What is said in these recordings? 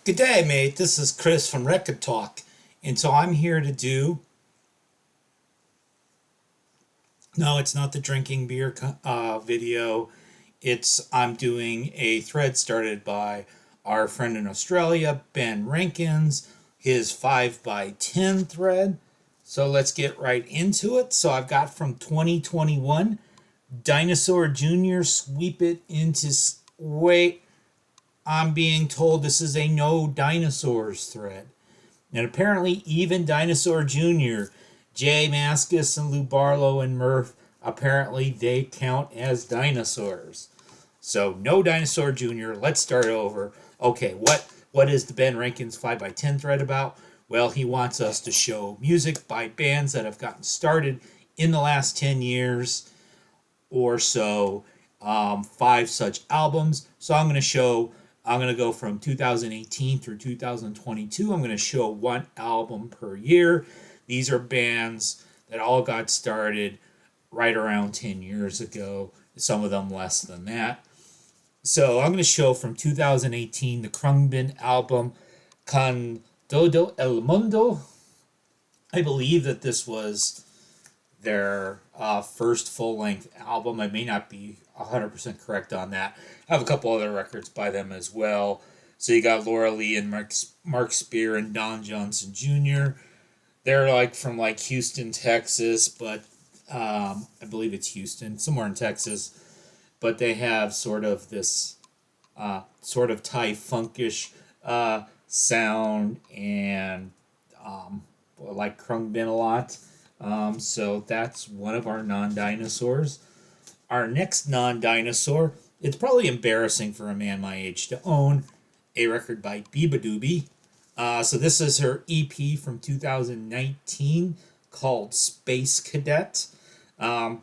Good day, mate. This is Chris from Rekkid Talk. And so I'm here to do. No, it's not the drinking beer video. I'm doing a thread started by our friend in Australia, Ben Rankins, his 5 by 10 thread. So let's get right into it. So I've got from 2021 Dinosaur Jr. Sweep It into. Wait, I'm being told this is a No Dinosaurs thread. And apparently, even Dinosaur Jr., Jay Maskus and Lou Barlow and Murph, apparently they count as dinosaurs. So, No Dinosaur Jr., let's start over. Okay, what is the Ben Rankins 5 by 10 thread about? Well, he wants us to show music by bands that have gotten started in the last 10 years or so, 5 such albums. So I'm going to go from 2018 through 2022. I'm going to show one album per year. These are bands that all got started right around 10 years ago, some of them less than that. So I'm going to show from 2018 the Krungbin album, Con Todo El Mundo. I believe that this was their first full-length album. I may not be 100% correct on that. I have a couple other records by them as well. So you got Laura Lee and Mark Spear and Don Johnson Jr. They're from Houston, Texas, but I believe it's Houston, somewhere in Texas. But they have sort of this sort of Thai funkish sound and like Krungbin a lot. So that's one of our non-dinosaurs. Our next non-dinosaur, it's probably embarrassing for a man my age to own a record by Biba Doobie. So this is her EP from 2019 called Space Cadet. Biba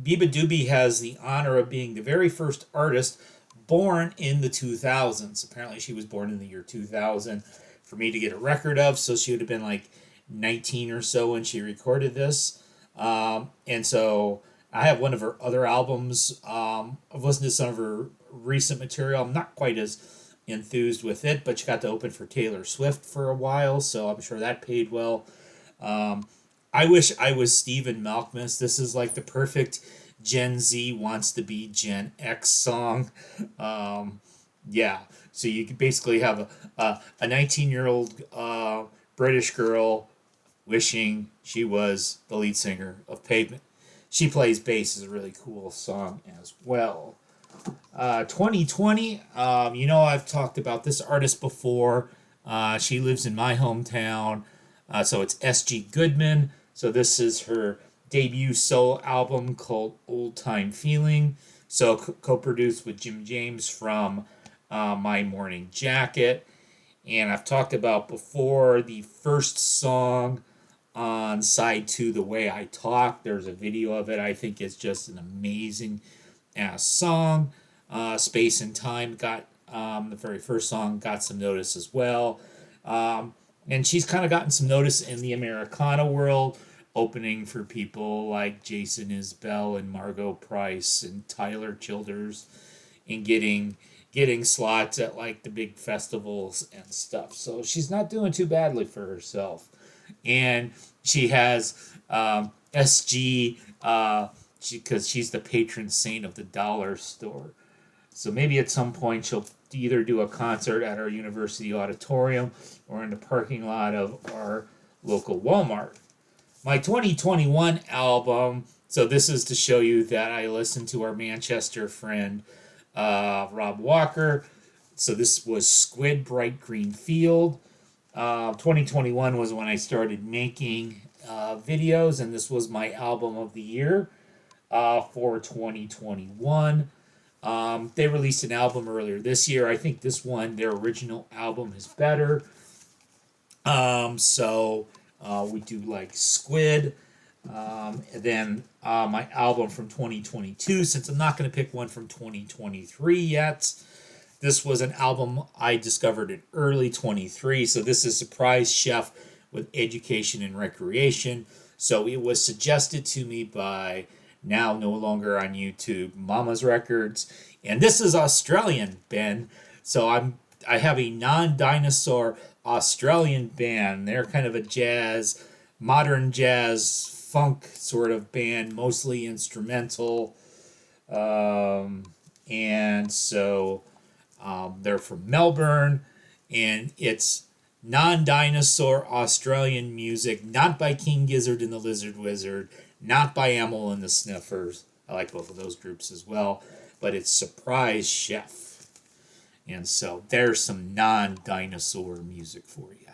Doobie has the honor of being the very first artist born in the 2000s. Apparently she was born in the year 2000 for me to get a record of, so she would have been 19 or so when she recorded this. And so I have one of her other albums. I've listened to some of her recent material. I'm not quite as enthused with it, but she got to open for Taylor Swift for a while, so I'm sure that paid well. I wish I was Stephen Malkmus. This is the perfect Gen Z wants to be Gen X song. Yeah, so you could basically have a 19-year-old British girl wishing she was the lead singer of Pavement. She Plays Bass is a really cool song as well. 2020, I've talked about this artist before. She lives in my hometown, so it's S.G. Goodman. So this is her debut solo album called Old Time Feeling. So co-produced with Jim James from My Morning Jacket. And I've talked about before the first song on side 2, The Way I Talk. There's a video of it. I think it's just an amazing ass song. Space and Time got the very first song got some notice as well. And she's kind of gotten some notice in the Americana world, opening for people like Jason Isbell and Margot Price and Tyler Childers, and getting slots at the big festivals and stuff. So she's not doing too badly for herself. And she has SG, because she's the patron saint of the dollar store. So maybe at some point she'll either do a concert at our university auditorium or in the parking lot of our local Walmart. My 2021 album, so this is to show you that I listened to our Manchester friend Rob Walker. So this was Squid Bright Green Field. 2021 was when I started making videos, and this was my album of the year for 2021. They released an album earlier this year. I think this one, their original album, is better. So we do Squid. And then my album from 2022, since I'm not going to pick one from 2023 yet. This was an album I discovered in early 23. So this is Surprise Chef with Education and Recreation. So it was suggested to me by now no longer on YouTube Mama's Records. And this is Australian, Ben. So I have a non-dinosaur Australian band. They're kind of a jazz, modern jazz funk sort of band, mostly instrumental. And so they're from Melbourne, and it's non-dinosaur Australian music, not by King Gizzard and the Lizard Wizard, not by Emil and the Sniffers. I like both of those groups as well, but it's Surprise Chef. And so there's some non-dinosaur music for you.